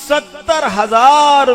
70,000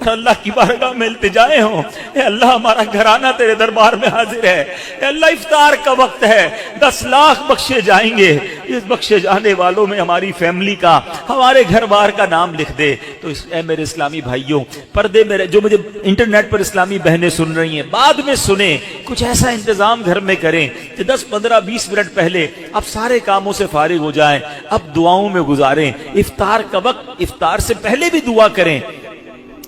اور اللہ کی بارگاہ میں التجائیں ہوں، اے اللہ ہمارا گھرانہ تیرے دربار میں حاضر ہے، اے اللہ افطار کا وقت ہے، 10 لاکھ بخشے جائیں گے، اس بخشے جانے والوں میں ہماری فیملی کا، ہمارے گھر بار کا نام لکھ دے۔ تو اے میرے اسلامی بھائیوں، پردے میں جو مجھے انٹرنیٹ پر اسلامی بہنیں سن رہی ہیں، بعد میں سنیں، کچھ ایسا انتظام گھر میں کریں کہ 10 15 20 منٹ پہلے اب سارے کاموں سے فارغ ہو جائیں، اب دعاؤں میں گزاریں، افطار کا وقت افطار سے پہلے بھی دعا کریں،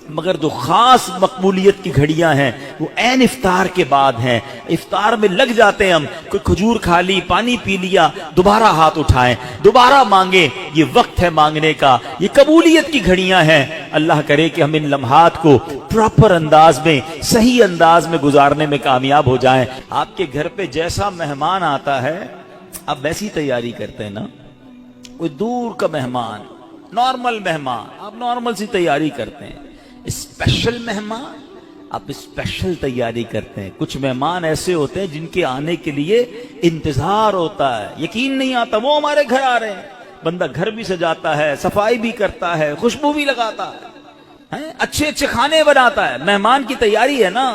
مگر جو خاص مقبولیت کی گھڑیاں ہیں وہ عین افطار کے بعد ہیں۔ افطار میں لگ جاتے ہیں ہم، کوئی کھجور کھا لی، پانی پی لیا، دوبارہ ہاتھ اٹھائیں، دوبارہ مانگیں، یہ وقت ہے مانگنے کا، یہ قبولیت کی گھڑیاں ہیں۔ اللہ کرے کہ ہم ان لمحات کو پراپر انداز میں، صحیح انداز میں گزارنے میں کامیاب ہو جائیں۔ آپ کے گھر پہ جیسا مہمان آتا ہے آپ ویسی تیاری کرتے ہیں نا، کوئی دور کا مہمان، نارمل مہمان، آپ نارمل سی تیاری کرتے ہیں، اسپیشل مہمان آپ اسپیشل تیاری کرتے ہیں۔ کچھ مہمان ایسے ہوتے ہیں جن کے آنے کے لیے انتظار ہوتا ہے، یقین نہیں آتا وہ ہمارے گھر آ رہے ہیں۔ بندہ گھر بھی سجاتا ہے، صفائی بھی کرتا ہے، خوشبو بھی لگاتا ہے، اچھے اچھے کھانے بناتا ہے، مہمان کی تیاری ہے نا۔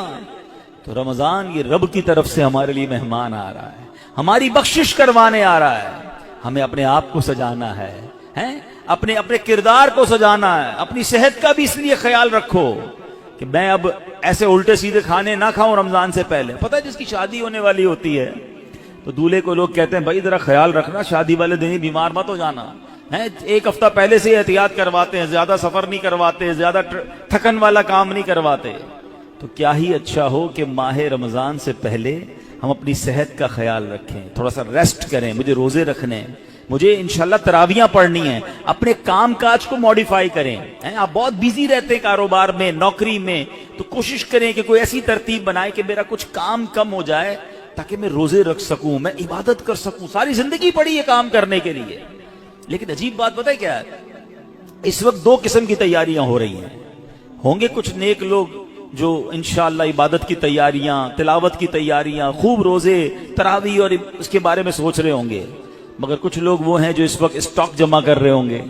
تو رمضان یہ رب کی طرف سے ہمارے لیے مہمان آ رہا ہے، ہماری بخشش کروانے آ رہا ہے۔ ہمیں اپنے آپ کو سجانا ہے، اپنے کردار کو سجانا ہے، اپنی صحت کا بھی اس لیے خیال رکھو کہ میں اب ایسے الٹے سیدھے کھانے نہ کھاؤں رمضان سے پہلے۔ پتہ ہے جس کی شادی ہونے والی ہوتی ہے تو دولہے کو لوگ کہتے ہیں بھائی ذرا خیال رکھنا، شادی والے دن ہی بیمار مت ہو جانا، ایک ہفتہ پہلے سے احتیاط کرواتے ہیں، زیادہ سفر نہیں کرواتے، زیادہ تھکن والا کام نہیں کرواتے۔ تو کیا ہی اچھا ہو کہ ماہ رمضان سے پہلے ہم اپنی صحت کا خیال رکھیں، تھوڑا سا ریسٹ کریں، مجھے روزے رکھنے ہیں، مجھے انشاءاللہ تراویاں پڑھنی ہیں، اپنے کام کاج کو موڈیفائی کریں۔ آپ بہت بیزی رہتے ہیں کاروبار میں، نوکری میں، تو کوشش کریں کہ کوئی ایسی ترتیب بنائے کہ میرا کچھ کام کم ہو جائے تاکہ میں روزے رکھ سکوں، میں عبادت کر سکوں۔ ساری زندگی پڑی ہے کام کرنے کے لیے، لیکن عجیب بات پتہ ہے کیا ہے، اس وقت 2 قسم کی تیاریاں ہو رہی ہیں۔ ہوں گے کچھ نیک لوگ جو انشاءاللہ عبادت کی تیاریاں، تلاوت کی تیاریاں، خوب روزے، تراویح اور اس کے بارے میں سوچ رہے ہوں گے، مگر کچھ لوگ وہ ہیں جو اس وقت اسٹاک جمع کر رہے ہوں گے،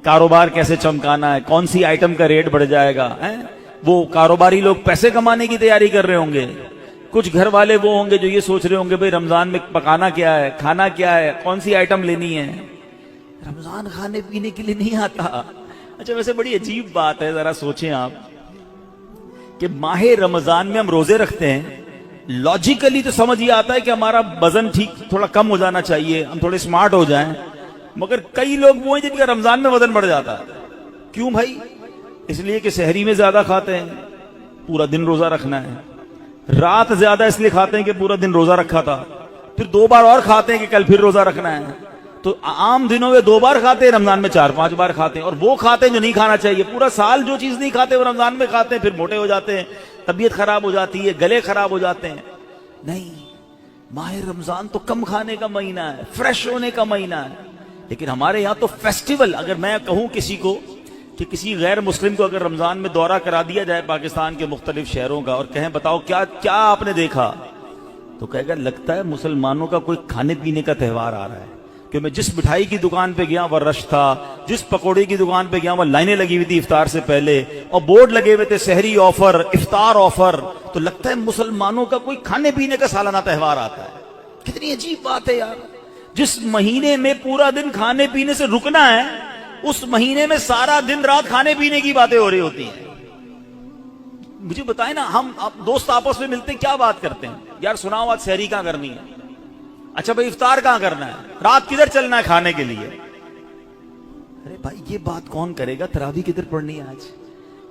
کاروبار کیسے چمکانا ہے، کون سی آئٹم کا ریٹ بڑھ جائے گا، وہ کاروباری لوگ پیسے کمانے کی تیاری کر رہے ہوں گے۔ کچھ گھر والے وہ ہوں گے جو یہ سوچ رہے ہوں گے بھئی رمضان میں پکانا کیا ہے، کھانا کیا ہے، کون سی آئٹم لینی ہے۔ رمضان کھانے پینے کے لیے نہیں آتا۔ اچھا ویسے بڑی عجیب بات ہے، ذرا سوچیں آپ کہ ماہ رمضان میں ہم روزے رکھتے ہیں، لاجیکلی تو سمجھ یہ آتا ہے کہ ہمارا وزن ٹھیک تھوڑا کم ہو جانا چاہیے، ہم تھوڑے سمارٹ ہو جائیں، مگر کئی لوگ وہ ہیں جن کا رمضان میں وزن بڑھ جاتا ہے۔ کیوں بھائی؟ اس لیے کہ سحری میں زیادہ کھاتے ہیں، پورا دن روزہ رکھنا ہے، رات زیادہ اس لیے کھاتے ہیں کہ پورا دن روزہ رکھا تھا، پھر 2 بار اور کھاتے ہیں کہ کل پھر روزہ رکھنا ہے۔ تو عام دنوں میں 2 بار کھاتے ہیں، رمضان میں 4-5 بار کھاتے ہیں، اور وہ کھاتے ہیں جو نہیں کھانا چاہیے۔ پورا سال جو چیز نہیں کھاتے وہ رمضان میں کھاتے ہیں، پھر موٹے ہو جاتے ہیں، طبیعت خراب ہو جاتی ہے، گلے خراب ہو جاتے ہیں۔ نہیں، ماہ رمضان تو کم کھانے کا مہینہ ہے، فریش ہونے کا مہینہ ہے۔ لیکن ہمارے یہاں تو فیسٹیول، اگر میں کہوں کسی کو کہ کسی غیر مسلم کو اگر رمضان میں دورہ کرا دیا جائے پاکستان کے مختلف شہروں کا اور کہیں بتاؤ کیا آپ نے دیکھا، تو کہے گا لگتا ہے مسلمانوں کا کوئی کھانے پینے کا تہوار آ رہا ہے، کہ میں جس مٹھائی کی دکان پہ گیا وہ رش تھا، جس پکوڑے کی دکان پہ گیا وہ لائنیں لگی ہوئی تھی افطار سے پہلے، اور بورڈ لگے ہوئے تھے سحری آفر، افطار آفر، تو لگتا ہے مسلمانوں کا کوئی کھانے پینے کا سالانہ تہوار آتا ہے۔ کتنی عجیب بات ہے یار، جس مہینے میں پورا دن کھانے پینے سے رکنا ہے، اس مہینے میں سارا دن رات کھانے پینے کی باتیں ہو رہی ہوتی ہیں۔ مجھے بتائیں نا، ہم دوست آپس میں ملتے کیا بات کرتے ہیں؟ یار سناؤ آج سحری کہاں کرنی ہے، اچھا بھائی افطار کہاں کرنا ہے، رات کدھر چلنا ہے کھانے کے لیے۔ ارے بھائی یہ بات کون کرے گا؟ تراویح کدھر پڑھنی ہے، آج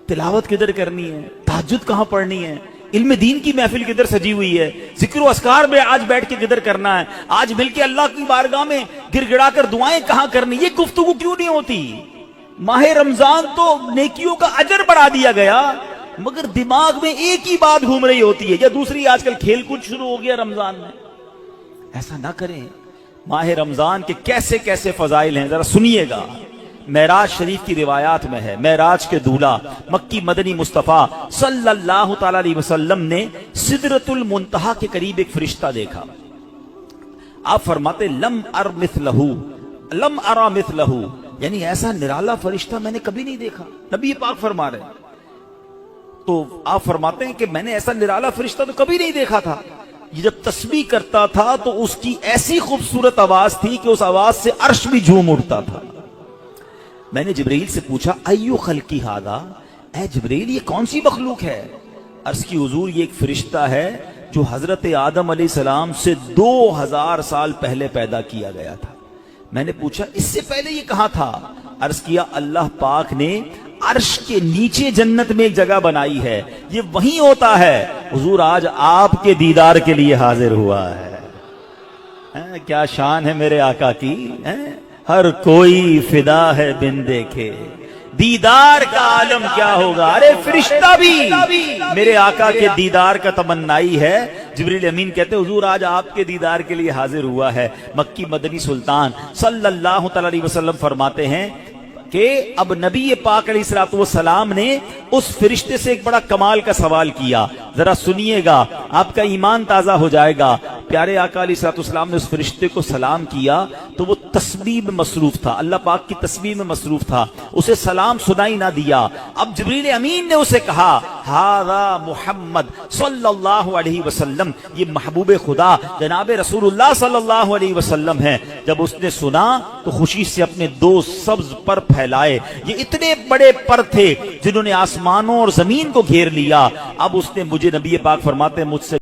تلاوت کدھر کرنی ہے، تہجد کہاں پڑھنی ہے، علم دین کی محفل کدھر سجی ہوئی ہے، ذکر و اذکار میں آج بیٹھ کے کدھر کرنا ہے، آج مل کے اللہ کی بارگاہ میں گر گڑا کر دعائیں کہاں کرنی، یہ گفتگو کیوں نہیں ہوتی؟ ماہ رمضان تو نیکیوں کا اجر بڑھا دیا گیا، مگر دماغ میں ایک ہی بات گھوم رہی ہوتی ہے، یا دوسری آج کل کھیل کود شروع ہو گیا رمضان میں۔ ایسا نہ کریں۔ ماہ رمضان کے کیسے کیسے فضائل ہیں ذرا سنیے گا۔ معراج شریف کی روایات میں ہے، معراج کے دولہ مکی مدنی مصطفیٰ صلی اللہ تعالی علیہ وسلم نے سدرۃ المنتہا کے قریب ایک فرشتہ دیکھا۔ آپ فرماتے لم ار مثلہ، یعنی ایسا نرالا فرشتہ میں نے کبھی نہیں دیکھا۔ نبی پاک فرما رہے تو آپ فرماتے ہیں کہ میں نے ایسا نرالا فرشتہ تو کبھی نہیں دیکھا تھا. یہ جب تسبیح کرتا تھا تو اس کی ایسی خوبصورت آواز تھی کہ اس آواز سے عرش بھی جھوم اٹھتا تھا. میں نے جبرائیل سے پوچھا ایو خلقی ھذا، اے جبرائیل یہ کون سی مخلوق ہے؟ عرض کی حضور یہ ایک فرشتہ ہے جو حضرت آدم علیہ السلام سے 2000 سال پہلے پیدا کیا گیا تھا. میں نے پوچھا اس سے پہلے یہ کہاں تھا؟ عرض کیا اللہ پاک نے عرش کے نیچے جنت میں ایک جگہ بنائی ہے، یہ وہیں ہوتا ہے. حضور آج آپ کے دیدار کے لیے حاضر ہوا ہے. کیا شان ہے میرے آقا کی، ہر کوئی فدا ہے بن دیکھے، دیدار کا عالم کیا ہوگا. ارے فرشتہ بھی میرے آقا کے دیدار کا تمنائی ہے. جبریل امین کہتے حضور آج آپ کے دیدار کے لیے حاضر ہوا ہے. مکی مدنی سلطان صلی اللہ تعالی علیہ وسلم فرماتے ہیں کہ اب نبی پاک علیہ الصلوۃ والسلام نے اس فرشتے سے ایک بڑا کمال کا سوال کیا. ذرا سنیے گا، آپ کا ایمان تازہ ہو جائے گا. پیارے آقا علیہ الصلوۃ والسلام نے اس فرشتے کو سلام کیا تو وہ تسبیح میں مصروف تھا، اللہ پاک کی تسبیح میں مصروف تھا، اسے سلام سنائی نہ دیا. اب جبریل امین نے اسے کہا ھذا محمد صلی اللہ علیہ وسلم، یہ محبوب خدا جناب رسول اللہ صلی اللہ علیہ وسلم ہے. جب اس نے سنا تو خوشی سے اپنے 2 سبز پر پھیلائے. یہ اتنے بڑے پر تھے جنہوں نے آسمانوں اور زمین کو گھیر لیا. اب اس نے مجھے نبی پاک فرماتے ہیں مجھ سے